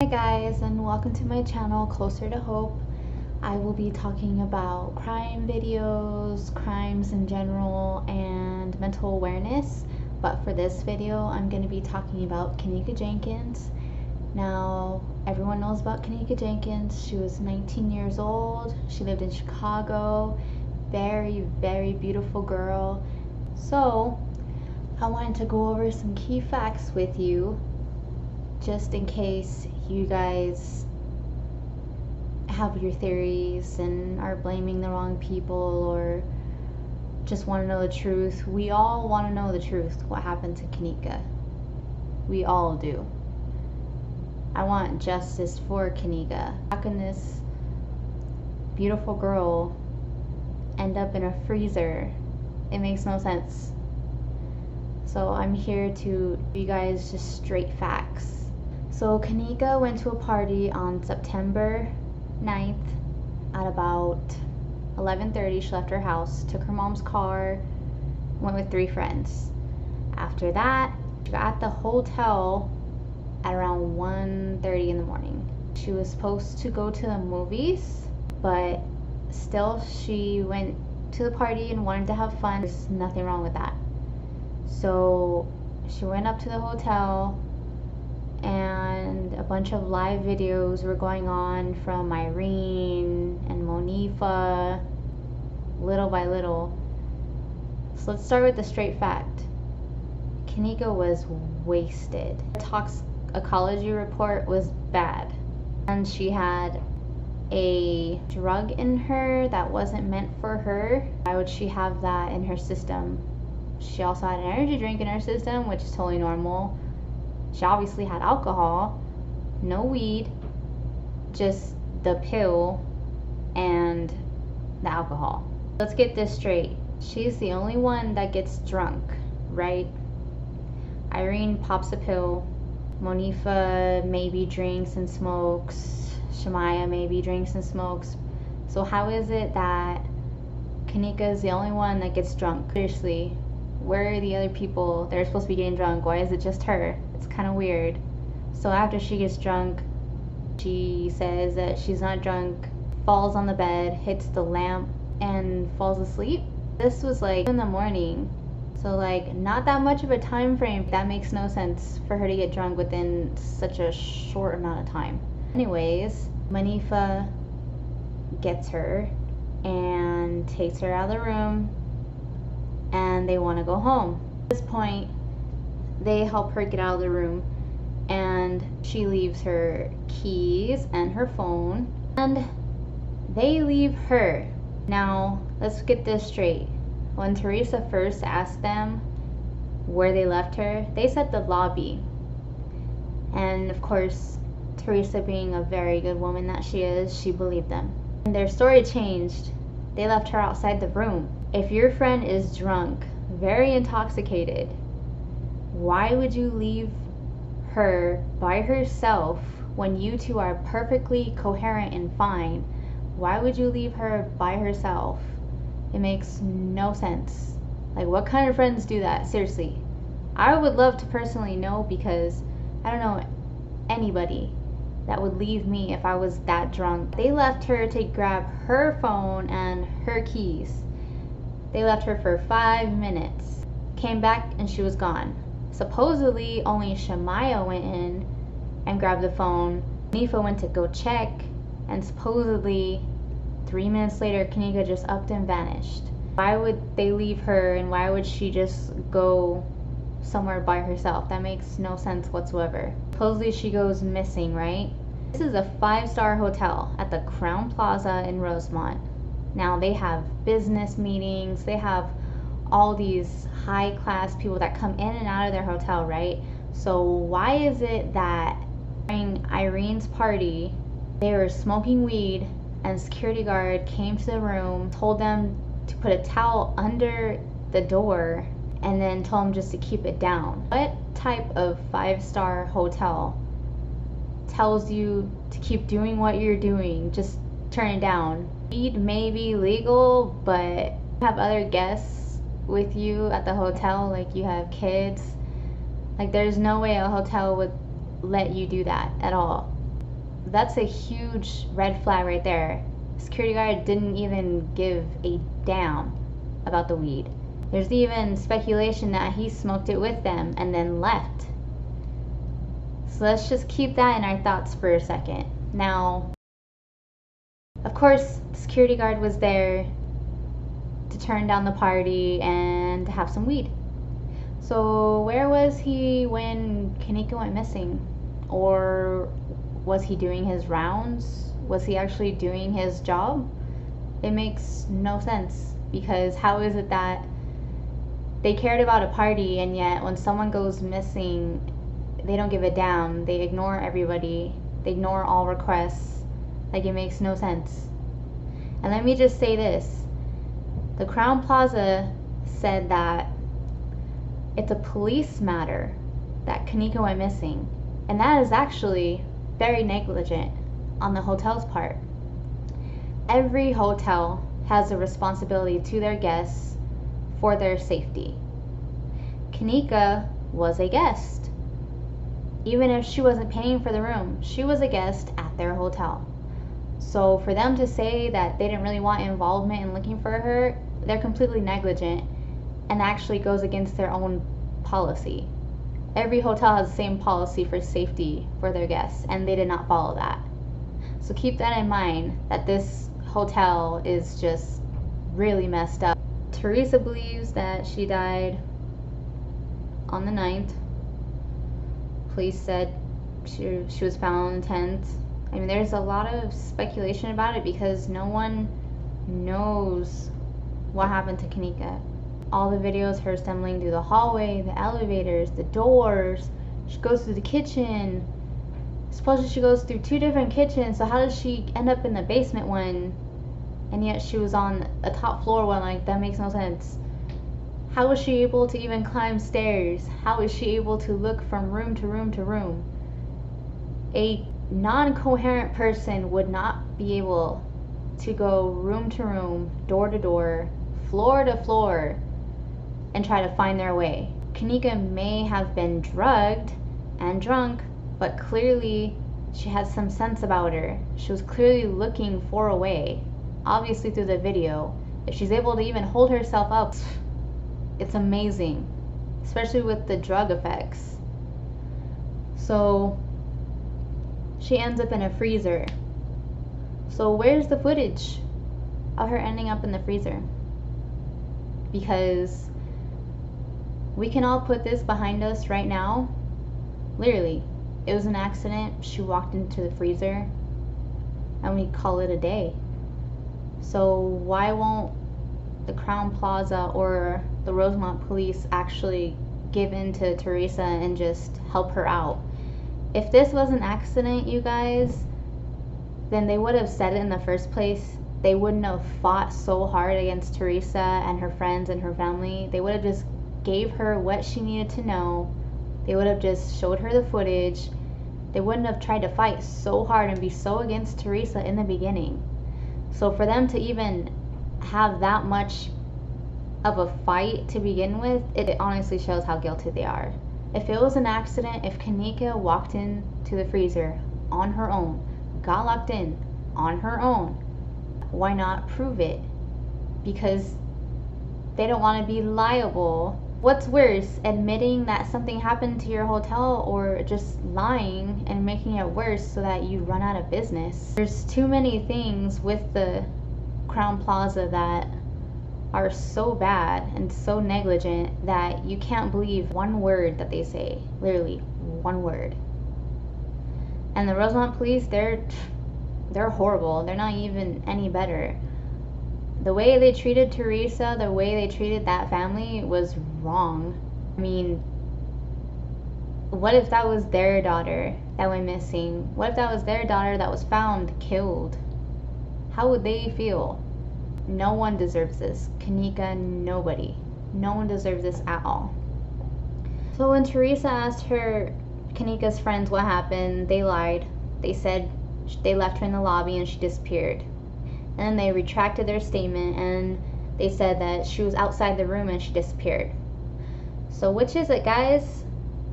Hi guys, and welcome to my channel Closer to Hope. I will be talking about crime videos, crimes in general, and mental awareness. But for this video, I'm going to be talking about Kenneka Jenkins. Now, everyone knows about Kenneka Jenkins. She was 19 years old. She lived in Chicago. Very, very beautiful girl. So, I wanted to go over some key facts with you, just in case you guys have your theories and are blaming the wrong people or just want to know the truth. We all want to know the truth, what happened to Kenneka. We all do. I want justice for Kenneka. How can this beautiful girl end up in a freezer? It makes no sense. So I'm here to give you guys just straight facts. So Kenneka went to a party on September 9th at about 11:30. She left her house, took her mom's car, went with 3 friends. After that, she got at the hotel at around 1:30 in the morning. She was supposed to go to the movies, but still she went to the party and wanted to have fun. There's nothing wrong with that. So she went up to the hotel, and a bunch of live videos were going on from Irene and Monifa, little by little. So let's start with the straight fact. Kenneka was wasted. The toxicology report was bad, and she had a drug in her that wasn't meant for her. Why would she have that in her system? She also had an energy drink in her system, which is totally normal. She obviously had alcohol, no weed, just the pill and the alcohol. Let's get this straight. She's the only one that gets drunk, right? Irene pops a pill. Monifa maybe drinks and smokes. Shamaya maybe drinks and smokes. So how is it that Kenneka is the only one that gets drunk? Seriously, where are the other people that are supposed to be getting drunk? Why is it just her? It's kind of weird. So after she gets drunk, she says that she's not drunk, falls on the bed, hits the lamp, and falls asleep. This was like in the morning, so like not that much of a time frame. That makes no sense for her to get drunk within such a short amount of time. Anyways, Monifa gets her and takes her out of the room, and they want to go home. At this point, they help her get out of the room, and she leaves her keys and her phone, and they leave her. Now, let's get this straight. When Teresa first asked them where they left her, they said the lobby. And of course, Teresa, being a very good woman that she is, she believed them. And their story changed. They left her outside the room. If your friend is drunk, very intoxicated, why would you leave her by herself when you two are perfectly coherent and fine? Why would you leave her by herself? It makes no sense. Like, what kind of friends do that? Seriously. I would love to personally know, because I don't know anybody that would leave me if I was that drunk. They left her to grab her phone and her keys. They left her for 5 minutes. Came back and she was gone. Supposedly only Shamaya went in and grabbed the phone. Monifa went to go check, and supposedly 3 minutes later Kenneka just upped and vanished. Why would they leave her, and why would she just go somewhere by herself? That makes no sense whatsoever. Supposedly she goes missing, right? This is a 5-star hotel at the Crown Plaza in Rosemont. Now they have business meetings, they have all these high-class people that come in and out of their hotel, right? So why is it that during Irene's party, they were smoking weed, and security guard came to the room, told them to put a towel under the door, and then told them just to keep it down? What type of 5-star hotel tells you to keep doing what you're doing, just turn it down? Weed may be legal, but have other guests with you at the hotel, like you have kids. Like, there's no way a hotel would let you do that at all. That's a huge red flag right there. Security guard didn't even give a damn about the weed. There's even speculation that he smoked it with them and then left. So let's just keep that in our thoughts for a second. Now, of course, the security guard was there to turn down the party and to have some weed. So where was he when Kenneka went missing? Or was he doing his rounds? Was he actually doing his job? It makes no sense, because how is it that they cared about a party and yet when someone goes missing, they don't give a damn. They ignore everybody. They ignore all requests. Like, it makes no sense. And let me just say this. The Crown Plaza said that it's a police matter that Kenneka went missing. And that is actually very negligent on the hotel's part. Every hotel has a responsibility to their guests for their safety. Kenneka was a guest. Even if she wasn't paying for the room, she was a guest at their hotel. So for them to say that they didn't really want involvement in looking for her, they're completely negligent and actually goes against their own policy. Every hotel has the same policy for safety for their guests, and they did not follow that. So keep that in mind, that this hotel is just really messed up. Teresa believes that she died on the 9th. Police said she was found 10th. I mean, there's a lot of speculation about it because no one knows what happened to Kenneka. All the videos, her stumbling through the hallway, the elevators, the doors. She goes through the kitchen. Supposedly she goes through 2 different kitchens, so how did she end up in the basement one? And yet she was on a top floor one. Like, that makes no sense. How was she able to even climb stairs? How is she able to look from room to room to room? A non-coherent person would not be able to go room to room, door to door, floor to floor, and try to find their way. Kenneka may have been drugged and drunk, but clearly she had some sense about her. She was clearly looking for a way, obviously through the video. If she's able to even hold herself up, it's amazing, especially with the drug effects. So she ends up in a freezer. So where's the footage of her ending up in the freezer? Because we can all put this behind us right now. Literally, it was an accident. She walked into the freezer and we call it a day. So why won't the Crown Plaza or the Rosemont Police actually give in to Teresa and just help her out? If this was an accident, you guys, then they would have said it in the first place. They wouldn't have fought so hard against Teresa and her friends and her family. They would have just gave her what she needed to know. They would have just showed her the footage. They wouldn't have tried to fight so hard and be so against Teresa in the beginning. So for them to even have that much of a fight to begin with, it honestly shows how guilty they are. If it was an accident, if Kenneka walked into the freezer on her own, got locked in on her own, why not prove it? Because they don't want to be liable. What's worse, admitting that something happened to your hotel, or just lying and making it worse so that you run out of business? There's too many things with the Crown Plaza that are so bad and so negligent that you can't believe one word that they say. Literally one word. And the Rosemont Police, they're horrible. They're not even any better. The way they treated Teresa, the way they treated that family was wrong. I mean, what if that was their daughter that went missing? What if that was their daughter that was found killed? How would they feel? No one deserves this. Kenneka, nobody. No one deserves this at all. So when Teresa asked her, Kenneka's friends, what happened, they lied. They said they left her in the lobby and she disappeared. And then they retracted their statement and they said that she was outside the room and she disappeared. So which is it, guys?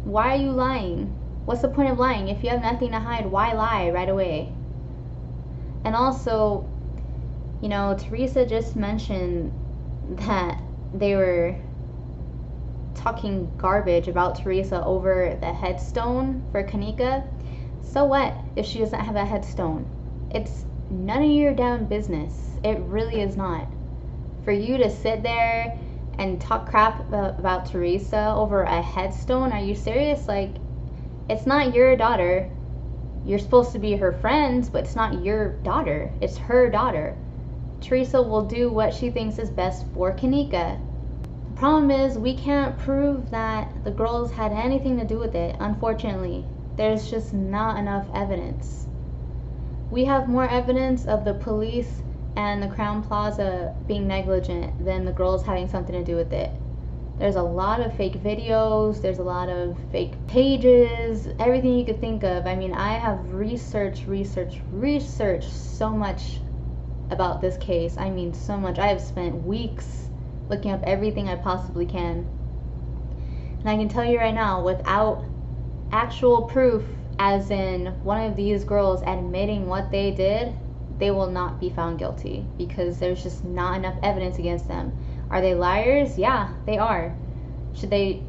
Why are you lying? What's the point of lying? If you have nothing to hide, why lie right away? And also, you know, Teresa just mentioned that they were talking garbage about Teresa over the headstone for Kenneka. So what if she doesn't have a headstone? It's none of your damn business. It really is not. For you to sit there and talk crap about Teresa over a headstone, are you serious? Like, it's not your daughter. You're supposed to be her friends, but it's not your daughter. It's her daughter. Teresa will do what she thinks is best for Kenneka. The problem is we can't prove that the girls had anything to do with it, unfortunately. There's just not enough evidence. We have more evidence of the police and the Crown Plaza being negligent than the girls having something to do with it. There's a lot of fake videos, there's a lot of fake pages, everything you could think of. I mean, I have researched so much about this case. I mean, so much. I have spent weeks looking up everything I possibly can. And I can tell you right now, without actual proof, as in one of these girls admitting what they did, they will not be found guilty because there's just not enough evidence against them. Are they liars? Yeah, they are. Should they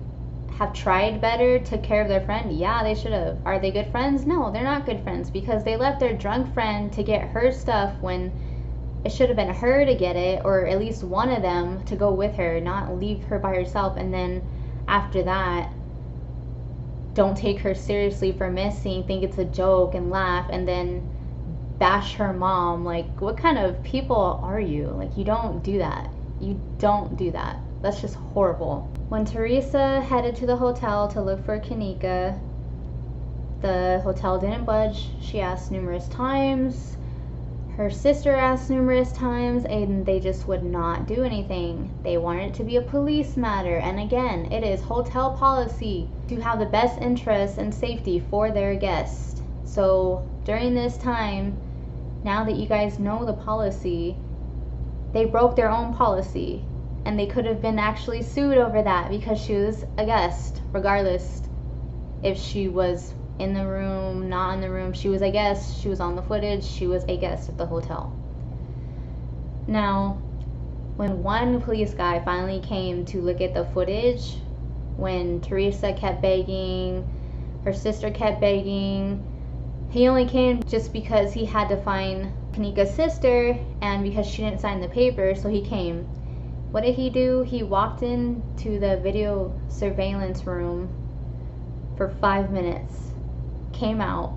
have tried better, took care of their friend? Yeah, they should have. Are they good friends? No, they're not good friends because they left their drunk friend to get her stuff when it should have been her to get it, or at least one of them to go with her, not leave her by herself, and then after that don't take her seriously for missing, think it's a joke and laugh, and then bash her mom. Like, what kind of people are you? Like, you don't do that. You don't do that. That's just horrible. When Teresa headed to the hotel to look for Kenneka, the hotel didn't budge. She asked numerous times. Her sister asked numerous times, and they just would not do anything. They wanted it to be a police matter, and again, it is hotel policy to have the best interest and safety for their guests. So during this time, now that you guys know the policy, they broke their own policy, and they could have been actually sued over that because she was a guest, regardless if she was in the room, not in the room. She was a guest, she was on the footage, she was a guest at the hotel. Now, when one police guy finally came to look at the footage, when Teresa kept begging, her sister kept begging, he only came just because he had to find Kenneka's sister and because she didn't sign the paper, so he came. What did he do? He walked into the video surveillance room for 5 minutes, came out,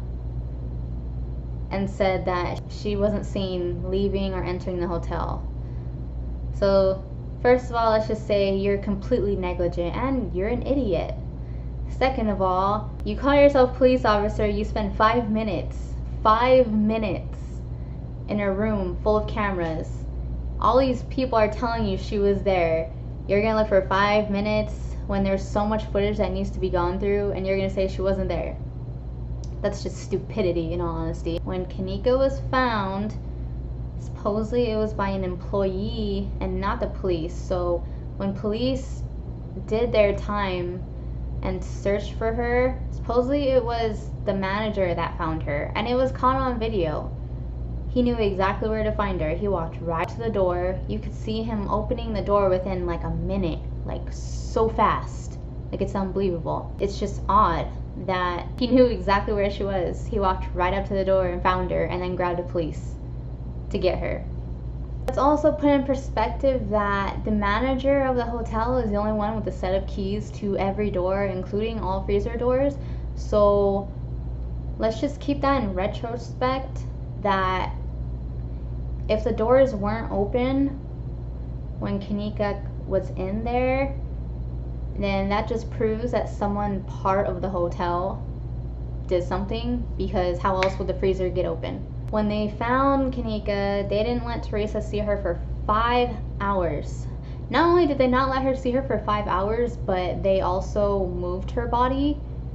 and said that she wasn't seen leaving or entering the hotel. So first of all, let's just say you're completely negligent and you're an idiot. Second of all, you call yourself police officer, you spend 5 minutes in a room full of cameras. All these people are telling you she was there. You're gonna look for 5 minutes when there's so much footage that needs to be gone through, and you're gonna say she wasn't there. That's just stupidity, in all honesty. When Kenneka was found, supposedly it was by an employee and not the police. So when police did their time and searched for her, supposedly it was the manager that found her, and it was caught on video. He knew exactly where to find her. He walked right to the door. You could see him opening the door within like a minute, like so fast. Like, it's unbelievable. It's just odd that he knew exactly where she was. He walked right up to the door and found her, and then grabbed the police to get her. Let's also put in perspective that the manager of the hotel is the only one with a set of keys to every door, including all freezer doors. So let's just keep that in retrospect, that if the doors weren't open when Kenneka was in there, then that just proves that someone part of the hotel did something, because how else would the freezer get open? When they found Kenneka, they didn't let Teresa see her for 5 hours. Not only did they not let her see her for 5 hours, but they also moved her body.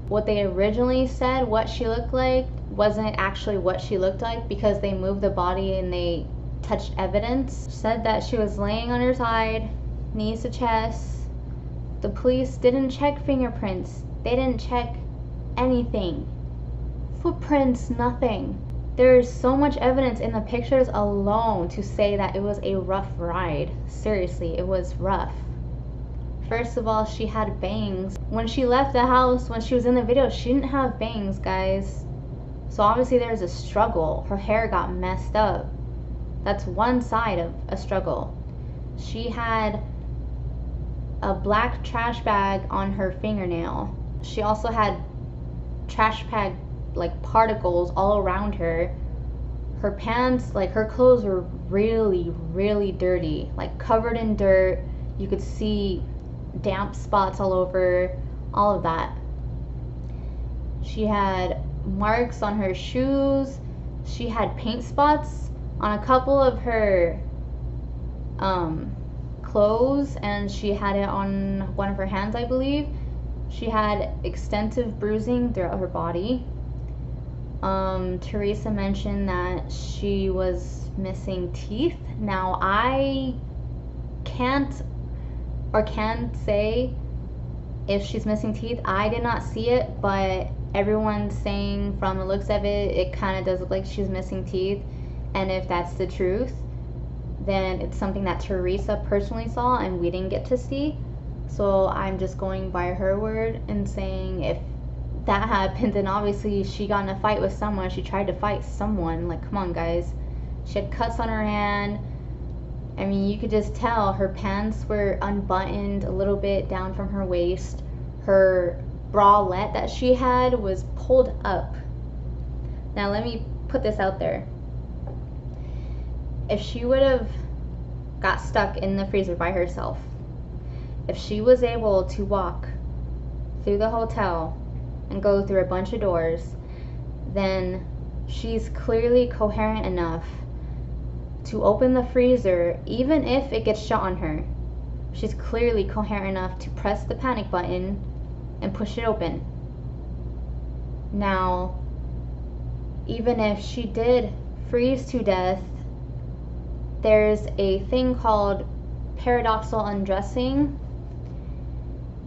What they originally said what she looked like wasn't actually what she looked like, because they moved the body and they touched evidence. Said that she was laying on her side, knees to chest. The police didn't check fingerprints. They didn't check anything. Footprints, nothing. There's so much evidence in the pictures alone to say that it was a rough ride. Seriously, it was rough. First of all, she had bangs. When she left the house, when she was in the video, she didn't have bangs, guys. So obviously there's a struggle. Her hair got messed up. That's one side of a struggle. She had a black trash bag on her fingernail. She also had trash bag like particles all around her. Her pants, like her clothes were really dirty, like covered in dirt. You could see damp spots all over, all of that. She had marks on her shoes. She had paint spots on a couple of her clothes, and she had it on one of her hands, I believe. She had extensive bruising throughout her body. Teresa mentioned that she was missing teeth. Now, I can't say if she's missing teeth. I did not see it, but everyone's saying from the looks of it, it kind of does look like she's missing teeth. And if that's the truth, then it's something that Teresa personally saw and we didn't get to see. So I'm just going by her word and saying if that happened, then obviously she got in a fight with someone. She tried to fight someone. Like, come on, guys. She had cuts on her hand. I mean, you could just tell her pants were unbuttoned a little bit down from her waist. Her bralette that she had was pulled up. Now, let me put this out there. If she would have got stuck in the freezer by herself, if she was able to walk through the hotel and go through a bunch of doors, then she's clearly coherent enough to open the freezer. Even if it gets shut on her, she's clearly coherent enough to press the panic button and push it open. Now, even if she did freeze to death, there's a thing called paradoxical undressing,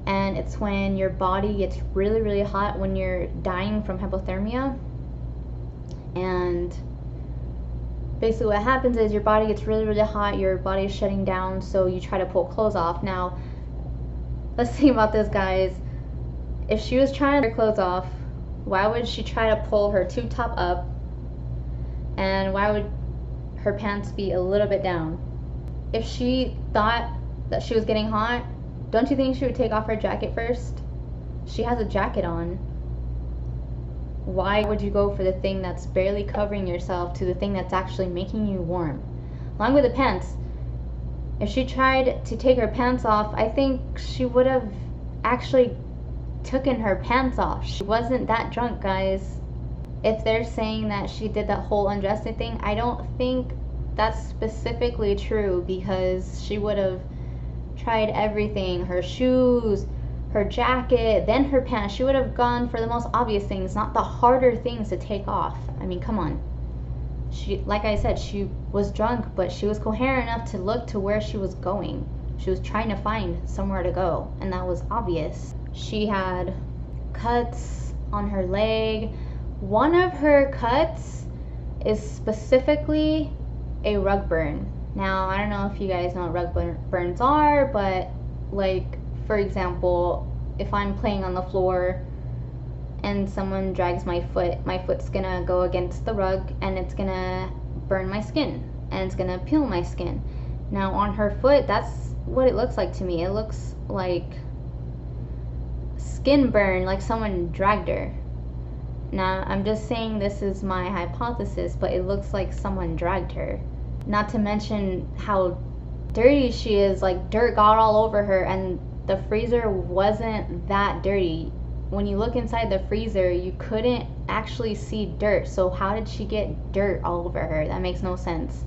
and it's when your body gets really hot when you're dying from hypothermia. And basically what happens is your body gets really hot, your body is shutting down, so you try to pull clothes off. Now, let's think about this, guys. If she was trying to get her clothes off, why would she try to pull her tube top up? And why would her pants be a little bit down? If she thought that she was getting hot, don't you think she would take off her jacket first? She has a jacket on. Why would you go for the thing that's barely covering yourself to the thing that's actually making you warm? Along with the pants, if she tried to take her pants off, I think she would have actually taken her pants off. She wasn't that drunk, guys. If they're saying that she did that whole undressing thing, I don't think that's specifically true, because she would have tried everything. Her shoes, her jacket, then her pants. She would have gone for the most obvious things, not the harder things to take off. I mean, come on. She, like I said, she was drunk, but she was coherent enough to look to where she was going. She was trying to find somewhere to go, and that was obvious. She had cuts on her leg. One of her cuts is specifically a rug burn. Now, I don't know if you guys know what rug burns are, but like, for example, if I'm playing on the floor and someone drags my foot's gonna go against the rug and it's gonna burn my skin and it's gonna peel my skin. Now, on her foot, that's what it looks like to me. It looks like skin burn, like someone dragged her. Now, I'm just saying this is my hypothesis, but it looks like someone dragged her. Not to mention how dirty she is, like dirt got all over her, and the freezer wasn't that dirty. When you look inside the freezer, you couldn't actually see dirt. So how did she get dirt all over her? That makes no sense.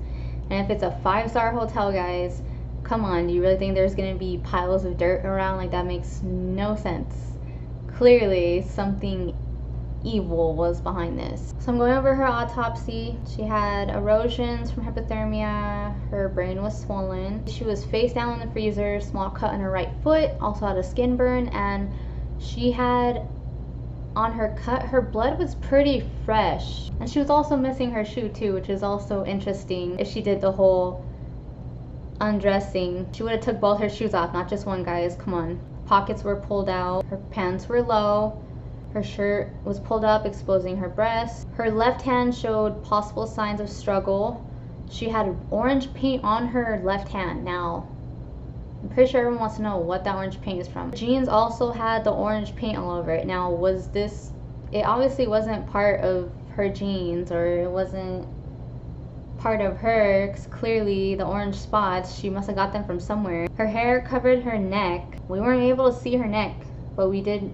And if it's a 5-star hotel, guys, come on, do you really think there's gonna be piles of dirt around? Like, that makes no sense. Clearly something evil was behind this. So I'm going over her autopsy. She had erosions from hypothermia. Her brain was swollen. She was face down in the freezer, small cut on her right foot, also had a skin burn, and she had on her cut, her blood was pretty fresh. And she was also missing her shoe too, which is also interesting. If she did the whole undressing, she would have took both her shoes off, not just one, guys. Come on. Pockets were pulled out, her pants were low, her shirt was pulled up, exposing her breasts. Her left hand showed possible signs of struggle. She had orange paint on her left hand. Now, I'm pretty sure everyone wants to know what that orange paint is from. Jeans also had the orange paint all over it. Now, was this, it obviously wasn't part of her jeans, or it wasn't part of her, because clearly the orange spots, she must have got them from somewhere. Her hair covered her neck. We weren't able to see her neck, but we did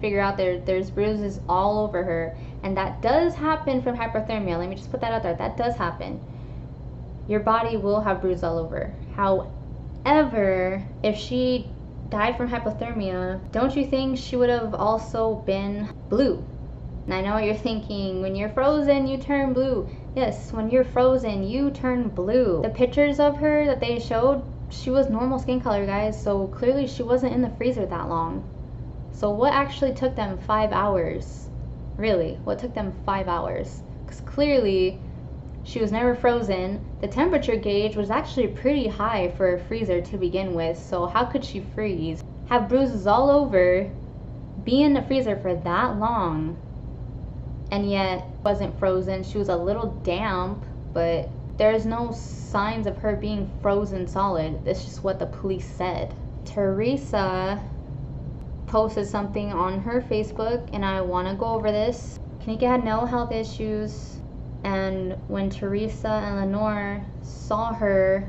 figure out there's bruises all over her, and that does happen from hypothermia. Let me just put that out there. That does happen. Your body will have bruises all over. However, if she died from hypothermia, don't you think she would have also been blue? And I know what you're thinking, when you're frozen, you turn blue. Yes, when you're frozen, you turn blue. The pictures of her that they showed, she was normal skin color, guys, so clearly she wasn't in the freezer that long. So what actually took them 5 hours? Really, what took them 5 hours? Because clearly she was never frozen. The temperature gauge was actually pretty high for a freezer to begin with, so how could she freeze, have bruises all over, be in the freezer for that long, and yet wasn't frozen? She was a little damp, but there's no signs of her being frozen solid. That's just what the police said. Teresa posted something on her Facebook, and I want to go over this. Kenneka had no health issues, and when Teresa and Lenore saw her,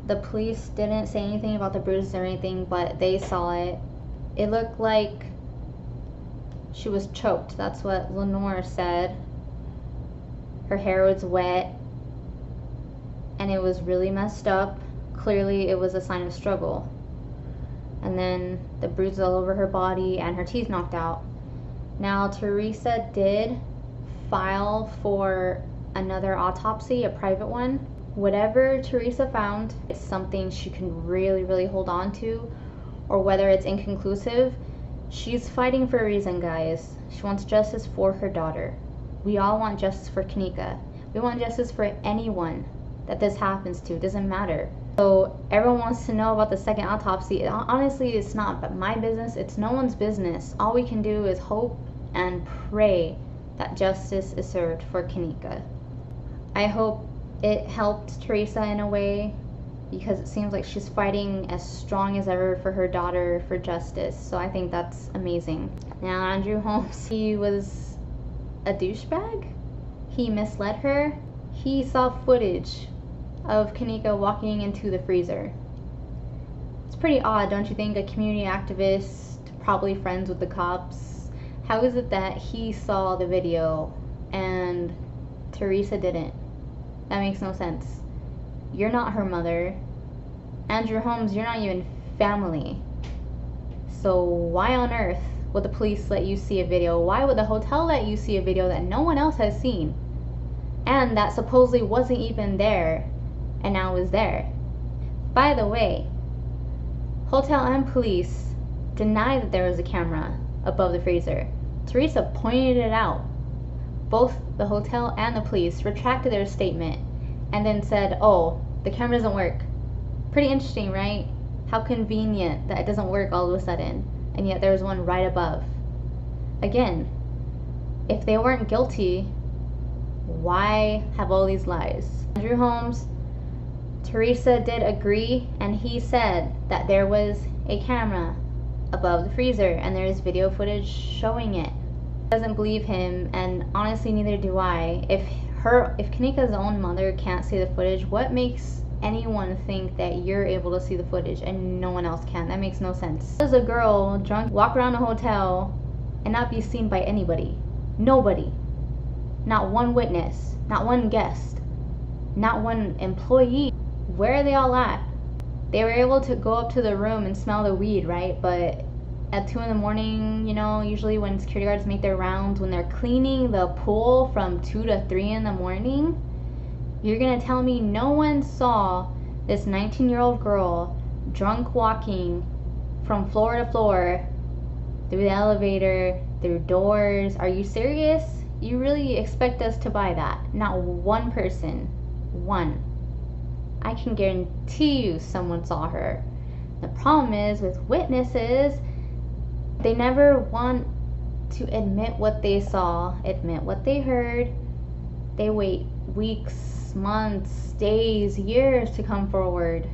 the police didn't say anything about the bruises or anything, but they saw it. It looked like she was choked. That's what Lenore said. Her hair was wet, and it was really messed up. Clearly it was a sign of struggle. And then the bruises all over her body and her teeth knocked out. Now, Teresa did file for another autopsy, a private one. Whatever Teresa found, it's something she can really hold on to, or whether it's inconclusive, she's fighting for a reason, guys. She wants justice for her daughter. We all want justice for Kenneka. We want justice for anyone that this happens to. It doesn't matter. So everyone wants to know about the second autopsy. Honestly, it's not but my business. It's no one's business. All we can do is hope and pray that justice is served for Kenneka. I hope it helped Teresa in a way, because it seems like she's fighting as strong as ever for her daughter for justice. So I think that's amazing. Now, Andrew Holmes, he was a douchebag. He misled her. He saw footage of Kenneka walking into the freezer. It's pretty odd, don't you think? A community activist, probably friends with the cops. How is it that he saw the video and Teresa didn't? That makes no sense. You're not her mother. Andrew Holmes, you're not even family. So why on earth would the police let you see a video? Why would the hotel let you see a video that no one else has seen? And that supposedly wasn't even there, and now is there. By the way, hotel and police denied that there was a camera above the freezer. Teresa pointed it out. Both the hotel and the police retracted their statement and then said, oh, the camera doesn't work. Pretty interesting, right? How convenient that it doesn't work all of a sudden, and yet there's one right above. Again, if they weren't guilty, why have all these lies? Andrew Holmes, Teresa did agree, and he said that there was a camera above the freezer and there's video footage showing it. Doesn't believe him, and honestly neither do I. If Kenneka's own mother can't see the footage, what makes anyone think that you're able to see the footage and no one else can? That makes no sense. How does a girl drunk walk around a hotel and not be seen by anybody? Nobody. Not one witness, not one guest, not one employee. Where are they all at? They were able to go up to the room and smell the weed, right? But at 2 in the morning, you know, usually when security guards make their rounds, when they're cleaning the pool from 2 to 3 in the morning, you're gonna tell me no one saw this 19-year-old girl drunk walking from floor to floor, through the elevator, through doors. Are you serious? You really expect us to buy that? Not one person. One. I can guarantee you someone saw her. The problem is with witnesses, they never want to admit what they saw, admit what they heard. They wait weeks, months, days, years to come forward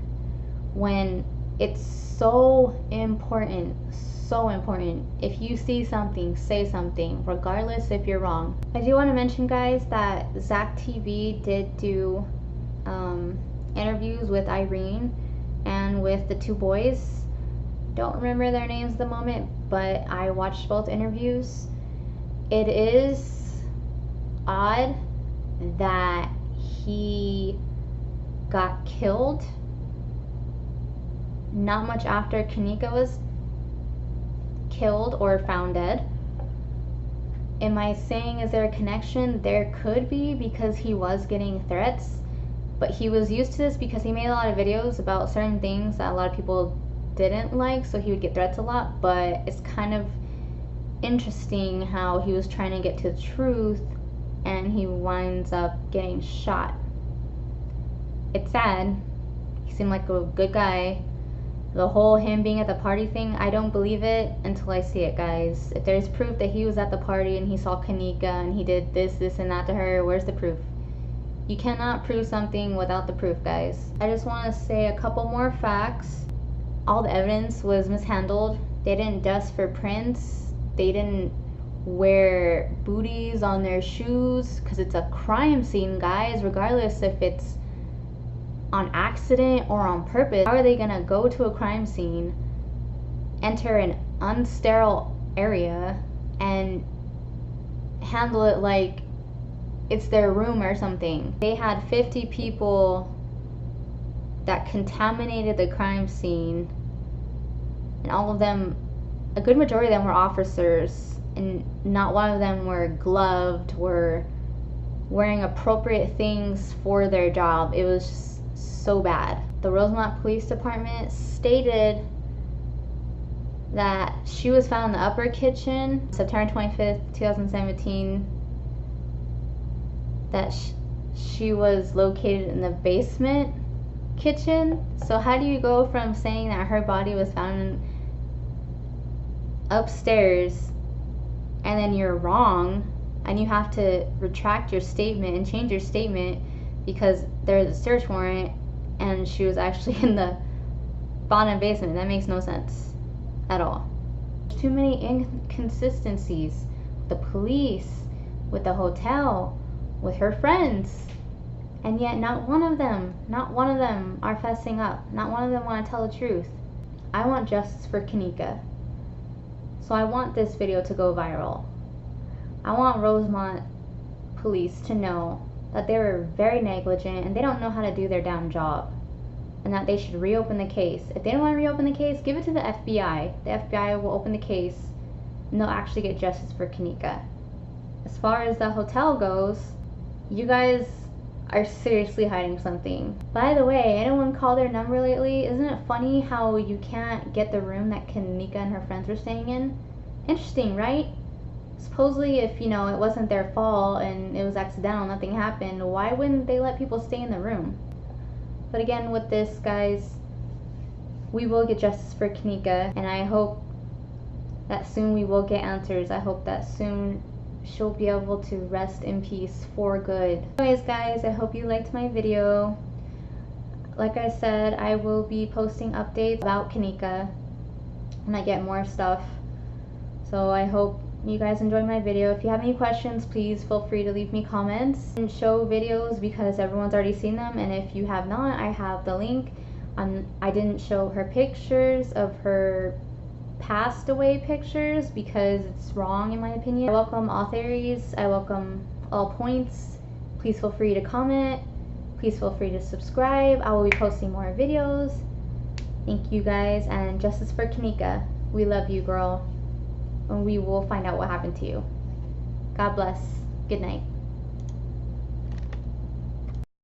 when it's so important. So important. If you see something, say something, regardless if you're wrong. I do want to mention, guys, that Zach TV did do interviews with Irene and with the two boys. Don't remember their names at the moment, but I watched both interviews. It is odd that he got killed not much after Kenneka was killed or found dead. Am I saying is there a connection? There could be, because he was getting threats, but he was used to this because he made a lot of videos about certain things that a lot of people didn't like, so he would get threats a lot. But it's kind of interesting how he was trying to get to the truth and he winds up getting shot. It's sad. He seemed like a good guy. The whole him being at the party thing, I don't believe it until I see it, guys. If there's proof that he was at the party and he saw Kenneka and he did this and that to her, where's the proof? You cannot prove something without the proof, guys. I just want to say a couple more facts. All the evidence was mishandled. They didn't dust for prints. They didn't wear booties on their shoes, because it's a crime scene, guys, regardless if it's on accident or on purpose. How are they gonna go to a crime scene, enter an unsterile area, and handle it like it's their room or something? They had 50 people that contaminated the crime scene, and all of them, a good majority of them, were officers, and not one of them were gloved, were wearing appropriate things for their job. It was just so bad. The Rosemont Police Department stated that she was found in the upper kitchen September 25th, 2017, that she was located in the basement kitchen. So how do you go from saying that her body was found upstairs and then you're wrong and you have to retract your statement and change your statement because there's a search warrant and she was actually in the bottom basement? That makes no sense at all. There's too many inconsistencies. The police, with the hotel, with her friends, and yet not one of them are fessing up. Not one of them want to tell the truth. I want justice for Kenneka. So I want this video to go viral. I want Rosemont Police to know that they were very negligent and they don't know how to do their damn job, and that they should reopen the case. If they don't want to reopen the case, give it to the FBI. The FBI will open the case and they'll actually get justice for Kenneka. As far as the hotel goes, you guys are seriously hiding something. By the way, anyone call their number lately? Isn't it funny how you can't get the room that Kenneka and her friends were staying in? Interesting, right? Supposedly, if, you know, it wasn't their fault and it was accidental, nothing happened, why wouldn't they let people stay in the room? But again, with this, guys, we will get justice for Kenneka, and I hope that soon we will get answers. I hope that soon she'll be able to rest in peace for good. Anyways, guys, I hope you liked my video. Like I said, I will be posting updates about Kenneka when I get more stuff. So I hope you guys enjoyed my video. If you have any questions, please feel free to leave me comments and show videos because everyone's already seen them. And if you have not, I have the link. I didn't show her pictures of her passed away pictures because it's wrong in my opinion. I welcome all theories. I welcome all points. Please feel free to comment. Please feel free to subscribe. I will be posting more videos. Thank you guys, and justice for Kenneka. We love you, girl. And we will find out what happened to you. God bless. Good night.